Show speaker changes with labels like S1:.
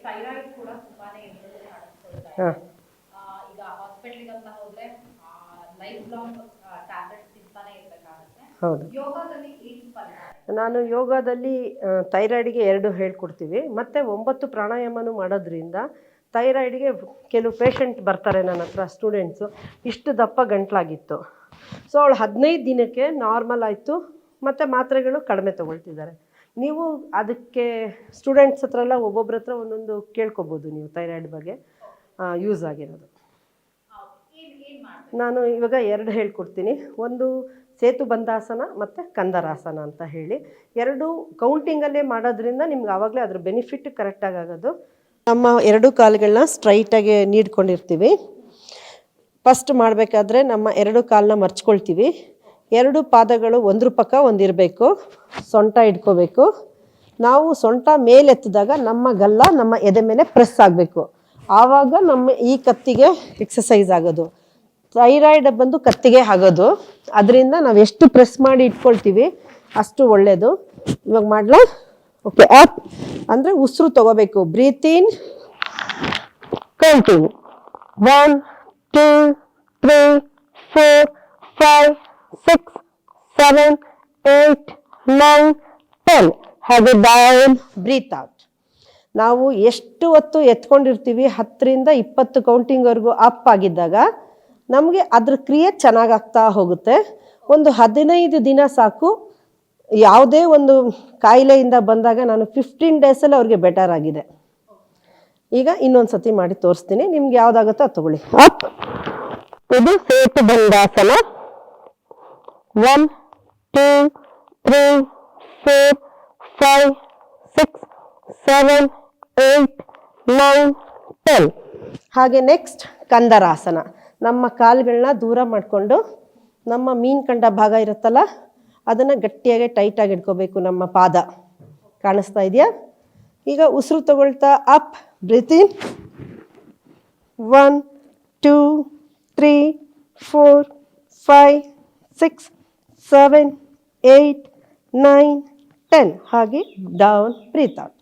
S1: Thyroid ಕೂಡ ತುಂಬಾನೇ improve ಕಾಣಿಸ್ಕೊಳ್ತಾ ಇದೆ. ಈಗ ಹಾಸ್ಪಿಟಲ್ಗೆ ಅಂತ ಹೋದ್ರೆ ಲೈಫ್ ಲಾಂಗ್ ಟ್ಯಾಬ್ಲೆಟ್ಸ್ ತಿಂತಾನೆ ಇರಬೇಕಾಗುತ್ತೆ.
S2: ಹೌದು.
S1: ಯೋಗದಲ್ಲಿ ಏನು ಫಲ?
S2: ನಾನು ಯೋಗದಲ್ಲಿ ಥೈರಾಯ್ಡ್ಗೆ 2 ಹೇಳ್ಕೊಡ್ತೀವಿ, ಮತ್ತು 9 ಪ್ರಾಣಾಯಾಮನೂ ಮಾಡೋದ್ರಿಂದ ಥೈರಾಯ್ಡ್ಗೆ ಕೆಲವು ಪೇಷಂಟ್ ಬರ್ತಾರೆ ನನ್ನ ಹತ್ರ, ಸ್ಟೂಡೆಂಟ್ಸು, ಇಷ್ಟು ದಪ್ಪ ಗಂಟ್ಲಾಗಿತ್ತು. ಸೊ ಅವಳು 15 ದಿನಕ್ಕೆ ನಾರ್ಮಲ್ ಆಯಿತು, ಮತ್ತು ಮಾತ್ರೆಗಳು ಕಡಿಮೆ ತೊಗೊಳ್ತಿದ್ದಾರೆ. ನೀವು ಅದಕ್ಕೆ ಸ್ಟೂಡೆಂಟ್ಸ್ ಹತ್ರ ಎಲ್ಲ ಒಬ್ಬೊಬ್ಬರ ಹತ್ರ ಒಂದೊಂದು ಕೇಳ್ಕೊಬೋದು ನೀವು ಥೈರಾಯ್ಡ್ ಬಗ್ಗೆ ಯೂಸ್ ಆಗಿರೋದು. ನಾನು ಇವಾಗ 2 ಹೇಳ್ಕೊಡ್ತೀನಿ. ಒಂದು ಸೇತು ಬಂಧಾಸನ ಮತ್ತು ಕಂದರಾಸನ ಅಂತ ಹೇಳಿ, 2 ಕೌಂಟಿಂಗಲ್ಲೇ ಮಾಡೋದ್ರಿಂದ ನಿಮ್ಗೆ ಆವಾಗಲೇ ಅದ್ರ ಬೆನಿಫಿಟ್ ಕರೆಕ್ಟಾಗಿ ಆಗೋದು. ನಮ್ಮ 2 ಕಾಲುಗಳನ್ನ ಸ್ಟ್ರೈಟಾಗಿ ನೀಡ್ಕೊಂಡಿರ್ತೀವಿ. ಫಸ್ಟ್ ಮಾಡಬೇಕಾದ್ರೆ ನಮ್ಮ 2 ಕಾಲನ್ನ ಮರ್ಚ್ಕೊಳ್ತೀವಿ. 2 ಪಾದಗಳು ಒಂದ್ರ ಪಕ್ಕ ಒಂದಿರಬೇಕು, ಸೊಂಟ ಇಟ್ಕೋಬೇಕು. ನಾವು ಸೊಂಟ ಮೇಲೆತ್ತಿದಾಗ ನಮ್ಮ ಗಲ್ಲ ನಮ್ಮ ಎದೆ ಮೇಲೆ ಪ್ರೆಸ್ ಆಗಬೇಕು. ಆವಾಗ ನಮ್ಮ ಈ ಕತ್ತಿಗೆ ಎಕ್ಸಸೈಸ್ ಆಗೋದು. ಥೈರಾಯ್ಡ್ ಬಂದು ಕತ್ತಿಗೆ ಆಗೋದು, ಅದರಿಂದ ನಾವು ಎಷ್ಟು ಪ್ರೆಸ್ ಮಾಡಿ ಇಟ್ಕೊಳ್ತೀವಿ ಅಷ್ಟು ಒಳ್ಳೆಯದು. ಇವಾಗ ಮಾಡಲಾ? ಓಕೆ. ಅಪ್ ಅಂದರೆ ಉಸಿರು ತಗೋಬೇಕು. ಬ್ರೀತ್ ಇನ್, ಕೌಂಟಿಂಗ್ 1 2 3 4 5 6 7 8 9 10. ಹಾಗೆ ಡೌನ್, ಬ್ರೀತ್ ಔಟ್. ನಾವು ಎಷ್ಟು ಹೊತ್ತು ಎತ್ಕೊಂಡಿರ್ತೀವಿ 10ರಿಂದ 20 ಕೌಂಟಿಂಗ್ವರೆಗೂ ಅಪ್ ಆಗಿದ್ದಾಗ ನಮಗೆ ಅದ್ರ ಕ್ರಿಯೆ ಚೆನ್ನಾಗಾಗ್ತಾ ಹೋಗುತ್ತೆ. ಒಂದು 15 ದಿನ ಸಾಕು. ಯಾವುದೇ ಒಂದು ಕಾಯಿಲೆಯಿಂದ ಬಂದಾಗ ನಾನು 15 ಡೇಸಲ್ಲಿ ಅವ್ರಿಗೆ ಬೆಟರ್ ಆಗಿದೆ. ಈಗ ಇನ್ನೊಂದು ಸತಿ ಮಾಡಿ ತೋರಿಸ್ತೀನಿ, ನಿಮ್ಗೆ ಯಾವುದಾಗುತ್ತೋ ಅದು ತಗೊಳ್ಳಿ. ಅಪ್, ಇದು ಸೇತು ಬಂಧಾಸನ. 1 2 3 4 5 6 7 8 9 10. ಹಾಗೆ ನೆಕ್ಸ್ಟ್ ಕಂದರಾಸನ. ನಮ್ಮ ಕಾಲುಗಳನ್ನ ದೂರ ಮಾಡಿಕೊಂಡು ನಮ್ಮ ಮೀನು ಕಂಡ ಭಾಗ ಇರುತ್ತಲ್ಲ ಅದನ್ನು ಗಟ್ಟಿಯಾಗಿ ಟೈಟಾಗಿ ಇಟ್ಕೋಬೇಕು. ನಮ್ಮ ಪಾದ ಕಾಣಿಸ್ತಾ ಇದೆಯಾ? ಈಗ ಉಸಿರು ತಗೊಳ್ತಾ ಅಪ್, ಬ್ರೀತ್ ಇನ್ 1 2 3 4 5 6 7 8 9 10. ಹಾಗೆ ಡೌನ್, ಬ್ರೀತ್ ಔಟ್.